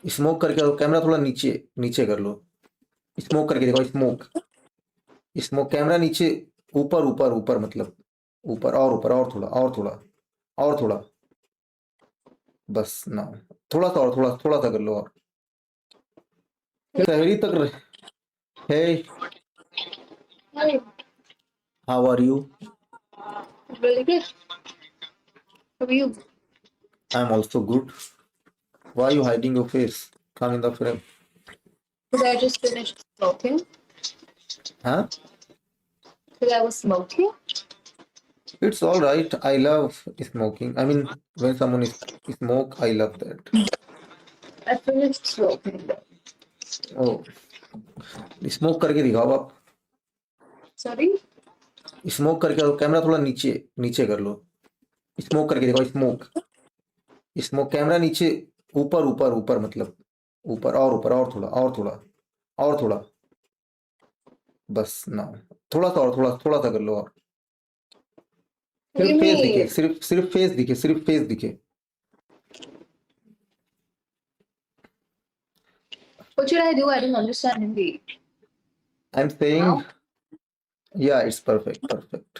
Smoke करके camera थोड़ा नीचे नीचे कर लो। स्मोक करके देखो, स्मोक स्मोक कैमरा नीचे, ऊपर ऊपर ऊपर मतलब ऊपर और थोड़ा और थोड़ा और थोड़ा, बस ना, थोड़ा सा और थोड़ा सा कर लो और शहरी तक है। Hi, how are you? really good. How are you? I am also good. Why you hiding your face? Come in the frame. Because I just finished smoking. हाँ, Because I was smoking. It's all right, I love smoking, I mean when someone is smoke I love that. I finished smoking. Oh, smoke करके दिखाओ आप। Sorry? Smoke करके camera थोड़ा नीचे नीचे कर लो। Smoke करके देखो, स्मोक स्मोक कैमरा नीचे, ऊपर मतलब ऊपर और थोड़ा और थोड़ा, बस ना, थोड़ा सा कर लो और What do सिर्फ you फेस दिखे, mean? सिर्फ फेस दिखे। What should I do? I don't understand Hindi. I am saying Now? या इट्स परफेक्ट।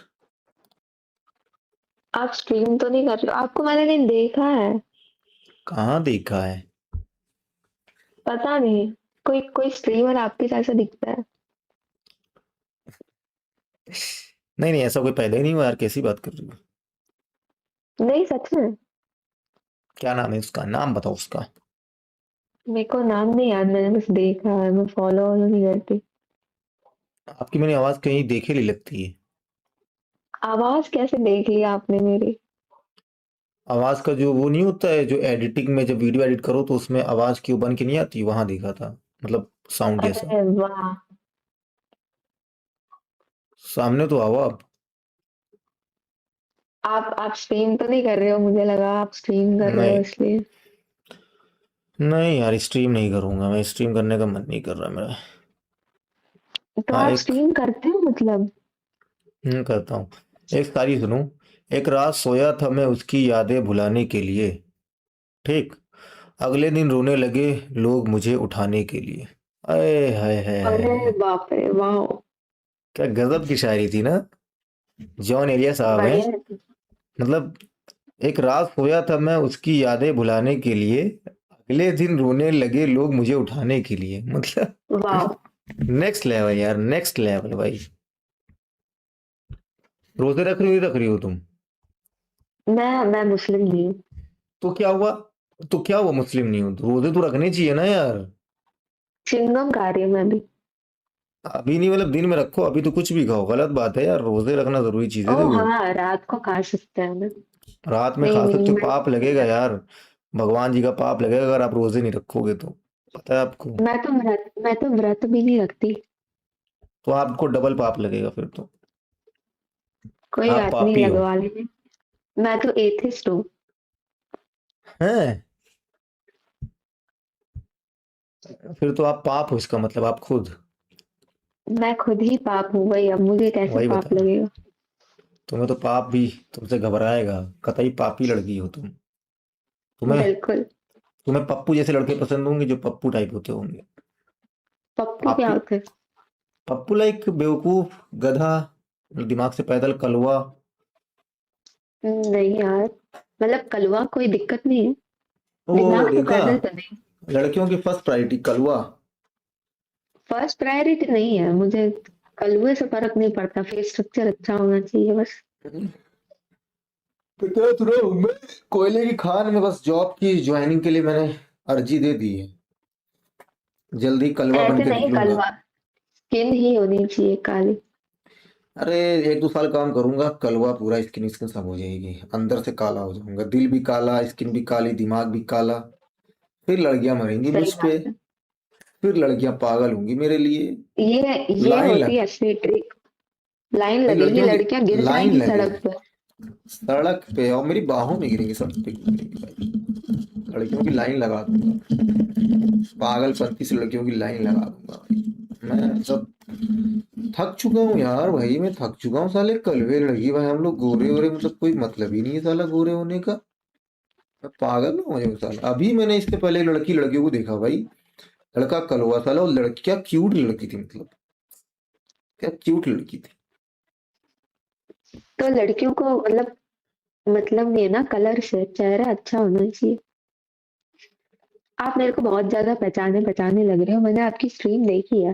आप स्ट्रीम तो नहीं कर रहे हो? आपको मैंने कहीं देखा है। कहाँ देखा है? पता नहीं, कोई कोई स्ट्रीमर आपके जैसा दिखता है। नहीं ऐसा कोई पहले ही नहीं हुआ यार, कैसी बात कर रही हो? नहीं, सच में। क्या नाम है उसका? नाम बताओ उसका। मेरे को नाम नहीं याद, मैंने बस देखा है, मैं फॉलो वॉलो नहीं करती। आपकी मैंने आवाज कहीं देखे नहीं लगती है। आवाज कैसे देख ली आपने मेरी? आवाज का जो वो नहीं होता है, जो एडिटिंग में जब वीडियो एडिट करो तो उसमें आवाज क्यों बन के नहीं आती, वहां देखा था, मतलब साउंड जैसा। अरे वाह। सामने तो आओ आप। आप स्ट्रीम तो नहीं कर रहे हो? मुझे लगा आप स्ट्रीम कर रहे हो नहीं इसलिए। नहीं यार, स्ट्रीम नहीं करूंगा मैं, स्ट्रीम करने का मन नहीं कर रहा मेरा। तो हाँ आप एक, स्ट्रीम करते हो मतलब? करता हूँ। एक सारी सुनो। एक रात सोया था मैं उसकी यादें भुलाने के लिए, ठीक, अगले दिन रोने लगे लोग मुझे उठाने के लिए। अरे हाय हाय हाय अरे हाय। बाप रे, वाह। क्या गजब की शायरी थी ना, जॉन एलिया साहब हैं। बढ़िया है। मतलब एक रात सोया था मैं उसकी यादें भुलाने के लिए, अगले दिन रोने लगे लोग मुझे उठाने के लिए, मतलब वाह। नेक्स्ट लेवल यार, नेक्स्ट लेवल भाई। रोजे रख रही हो नहीं रख रही हो तुम? मैं मुस्लिम नहीं हूँ। तो क्या हुआ? तो क्या हुआ, मुस्लिम नहीं हो तो रोजे तो रखने चाहिए ना यार। चिंगम खा रही हूँ मैं भी। अभी नहीं, मतलब दिन में रखो, अभी तो कुछ भी खाओ, गलत बात है यार, रोजे रखना जरूरी चीज है ओ देखो। हाँ, रात को खा सकते हैं ना। रात में नहीं खा सकते नहीं, हो, मैं पाप नहीं लगेगा रखती। यार। भगवान जी का पाप लगेगा अगर आप रोजे नहीं रखोगे तो, पता है आपको? मैं तो व्रत भी नहीं रखती। तो आपको डबल पाप लगेगा फिर तो। कोई आप बात नहीं, पापी हो। लगवा लीजिए। मैं तो एथिस्ट हूँ। हैं? फिर तो आप पाप हो, इसका मतलब आप खुद। मैं खुद ही पाप हूँ, वही अब मुझे कैसे वही पाप बता, लगेगा? तुम्हें तो पाप भी तुमसे घबराएगा। कतई पापी लड़की हो तुम। तुम्हें बिल्कुल। तुम्हें पप्पू जैसे लड़के पसंद होंगे, जो पप्पू टाइप होते होंगे। पप्पू क्या आपकी होते हैं? पप्पू लाइक बेवकूफ, गधा, दिमाग से पैदल, कलवा। नहीं यार, मतलब कलवा कोई दिक्कत नहीं है। वो दिमाग से देखा, पैदल तो नहीं। लड़कियों की फर्स्ट प्रायोरिटी कलवा। फर्स्ट प्रायोरिटी नहीं है मुझे। कलवे से फर्क नहीं पड़ता, फेस स्ट्रक्चर अच्छा होना चाहिए बस। कितना सुना हूं मैं, कोयले की खान में बस जॉब की ज्वाइनिंग के लिए मैंने अर्जी दे दी है। जल्दी कलवा बन ऐसे के नहीं, निकलूंगा। कलवा स्किन ही होनी चाहिए काली। अरे 1-2 साल काम करूंगा, कलवा पूरा स्किन स्किन सब हो जाएगी, अंदर से काला हो जाऊंगा, दिल भी काला, स्किन भी काली, दिमाग भी काला। फिर लड़कियां मरेंगी मुझ सही पे, बात है। फिर लड़कियां पागल होंगी मेरे लिए। ये लाइन होती लग है असली ट्रिक। लाइन भाई, लगेगी, लड़कियों की लड़कियां गिर लाइन जाएंगी लगेगी सड़क पे। सड़क पे, और मेरी बाहों में गिरेंगी, सब पे गिरेंगी भाई। लड़कियों की लाइन लगा दूंगा, पागलपंती से लड़कियों की लाइन लगा दूंगा भाई। मैं सब थक चुका हूँ यार भाई, मैं थक चुका हूँ साले कलवे लड़की भाई, हम लोग गोरे गोरे, मतलब कोई मतलब ही नहीं है साला गोरे होने का। मैं पागल हूँ मुझे साला। अभी मैंने इससे पहले एक लड़कियों को देखा भाई, लड़का कलवा साला, और लड़की क्या क्यूट लड़की थी, मतलब क्या क्यूट लड़की थी। तो लड़कियों को मतलब नहीं है ना कलर से, चेहरा अच्छा होना चाहिए। आप मेरे को बहुत ज्यादा पहचाने पहचाने लग रहे हो, मैंने आपकी स्ट्रीम देखी है।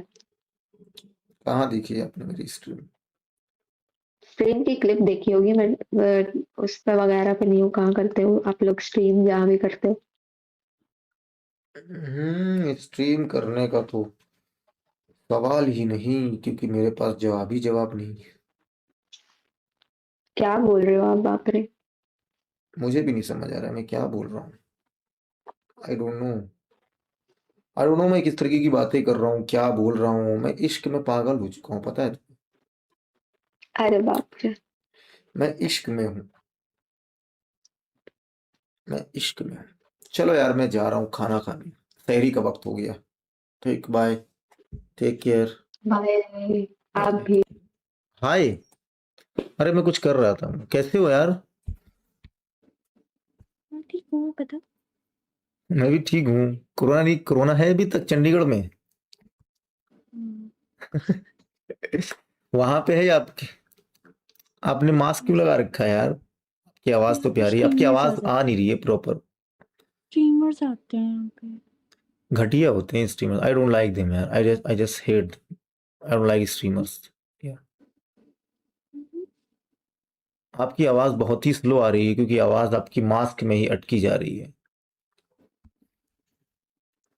कहाँ देखी है आपने मेरी स्ट्रीम? स्ट्रीम की क्लिप देखी होगी, मैं उस पे वगैरह पे नहीं हूँ, कहाँ करते हो आप लोग स्ट्रीम जहाँ भी करते हो। स्ट्रीम करने का तो सवाल ही नहीं, क्योंकि मेरे पास जवाब ही जवाब नहीं है। क्या बोल रहे हो आप, बाप रे। मुझे भी नहीं समझ आ रहा है मैं क्या बोल रहा हूँ। I don't know. I don't know मैं किस तरीके की बातें कर रहा हूँ, क्या बोल रहा हूँ। मैं इश्क में पागल हो चुका हूँ, पता है? अरे बाप रे। मैं इश्क में हूँ, मैं इश्क में हूँ। चलो यार, मैं जा रहा हूँ खाना खाने, सहरी का वक्त हो गया। ठीक, बाय, टेक केयर। बाय। आप बाय। भी। हाय। अरे मैं कुछ कर रहा था, कैसे हो यार? हाँ ठीक हूँ पता। मैं भी ठीक हूँ। कोरोना नहीं, कोरोना है अभी तक चंडीगढ़ में? हम्म, वहां पे है या आपके? आपने मास्क क्यों लगा रखा है यार? आपकी आवाज यहाँ तो पे प्यारी है, आपकी स्ट्रीमर्स आ आवाज जाते आ नहीं रही है प्रॉपर। स्ट्रीमर्स आते हैं यहाँ पे। घटिया होते हैं streamers, I don't like them यार, I just hate, I don't like streamers. Hmm, आपकी आवाज बहुत ही स्लो आ रही है, क्योंकि आवाज आपकी मास्क में ही अटकी जा रही है।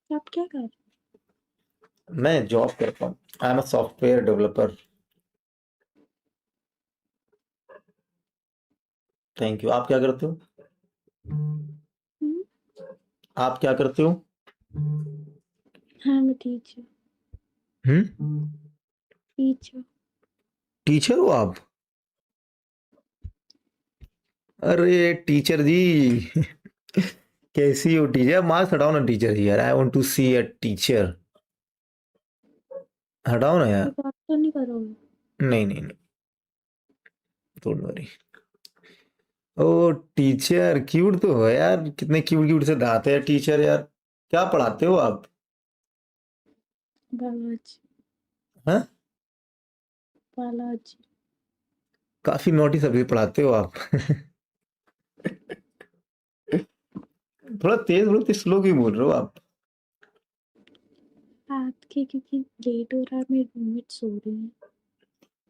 आप क्या कर रहे मैं जॉब करता हूँ, I am a software developer. Thank you. आप क्या करते हो? हो? आप क्या करते हो? हाँ मैं टीचर। हम्म। टीचर। टीचर हो आप? अरे टीचर जी, कैसी हो टीचर? मार्क्स हटाओ ना टीचर जी, यार I want to see a teacher. हटाओ ना यार। ये बात तो नहीं करोगे? नहीं नहीं नहीं, don't worry. Oh teacher, cute तो हो यार, कितने क्यूट क्यूट से दांत है टीचर यार। क्या पढ़ाते हो आप? बालाजी। हाँ? बालाजी। काफी नोटी सब्जेक्ट पढ़ाते हो आप। थोड़ा तेज स्लो क्यों बोल रहे हो आप? रात के क्योंकि लेट हो रहा है, मेरे रूममेट सो रही हैं।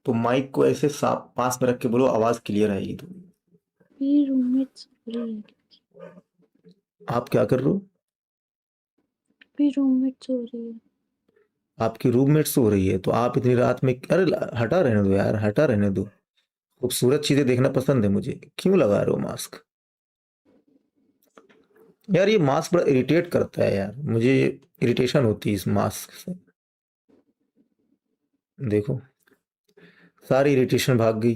तो माइक को ऐसे साफ पास में रख के बोलो, आवाज क्लियर आएगी। तो मेरी रूममेट सो रही है क्योंकि आप क्या कर रहे हो? मेरी रूममेट सो रही है। आपकी रूममेट सो रही है, तो आप इतनी रात में? अरे हटा रहने दो यार, हटा रहने दो। खूबसूरत चीजें देखना पसंद है मुझे, क्यों लगा रहे हो मास्क? यार ये मास्क बड़ा इरिटेट करता है यार, मुझे इरिटेशन होती है इस मास्क से। देखो, सारी इरिटेशन भाग गई।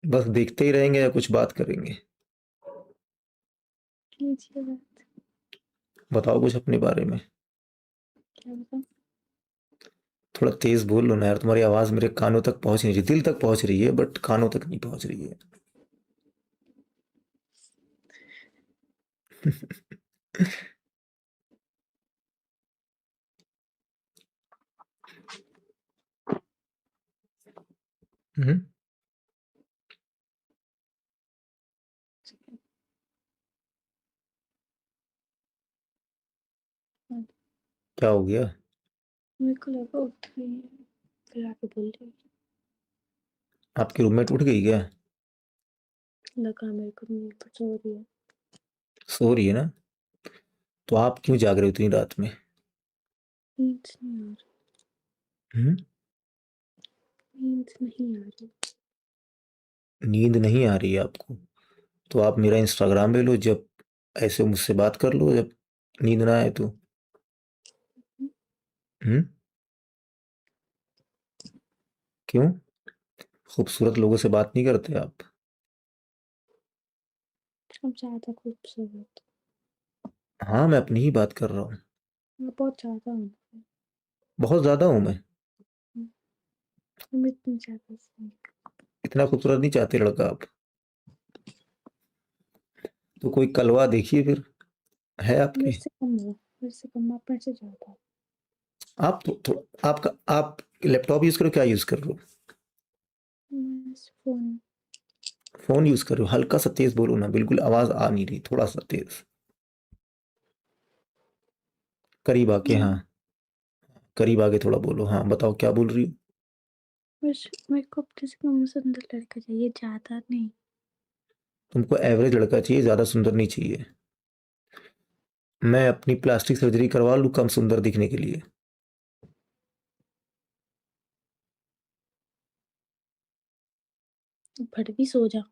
बस देखते ही रहेंगे या कुछ बात करेंगे? कीजिए बात। बताओ कुछ अपने बारे में। क्या बताऊँ? थोड़ा तेज बोल लो ना यार, तुम्हारी आवाज मेरे कानों तक पहुंच नहीं रही, दिल तक पहुंच रही है बट कानों तक नहीं पहुंच रही है। हम्म, हाँ, क्या हो गया? मेरे को लगा उठ गई है, फिर आके बोल रही है। आपकी रूममेट उठ गई क्या? लगा मेरे को नींद तो सो रही है। सो रही है ना? तो आप क्यों जाग रहे हो इतनी रात में? नींद नहीं आ हम्म? रही, नींद नहीं आ रही। नींद नहीं आ रही है आपको? तो आप मेरा इंस्टाग्राम ले लो, जब ऐसे मुझसे बात कर लो जब नींद ना आए तो। हम्म? क्यों? खूबसूरत लोगों से बात नहीं करते आप? अब ज्यादा खूबसूरत। हाँ, मैं अपनी ही बात कर रहा हूँ। मैं बहुत ज्यादा हूँ। बहुत ज्यादा हूँ मैं? हम इतनी ज्यादा से इतना खूबसूरत नहीं चाहते लड़का आप। तो कोई कलवा देखिए फिर, है आपके? मेरे से कम हो, मेरे से कम, आप मेरे से ज्यादा। आप तो आपका आप लैपटॉप यूज करो, क्या यूज कर रहे हो? फोन। फोन यूज कर रहे हो? हल्का सा तेज बोलो ना, बिल्कुल आवाज आ नहीं रही, थोड़ा सा तेज करीब आके। हाँ, करीब आके थोड़ा बोलो। हाँ बताओ, क्या बोल रही हो? बस मेरे को अपने से कम सुंदर लड़का चाहिए, ज्यादा नहीं। तुमको एवरेज लड़का चाहिए, ज्यादा सुंदर नहीं चाहिए? मैं अपनी प्लास्टिक सर्जरी करवा लूँ कम सुंदर दिखने के लिए? फट भी सो जा।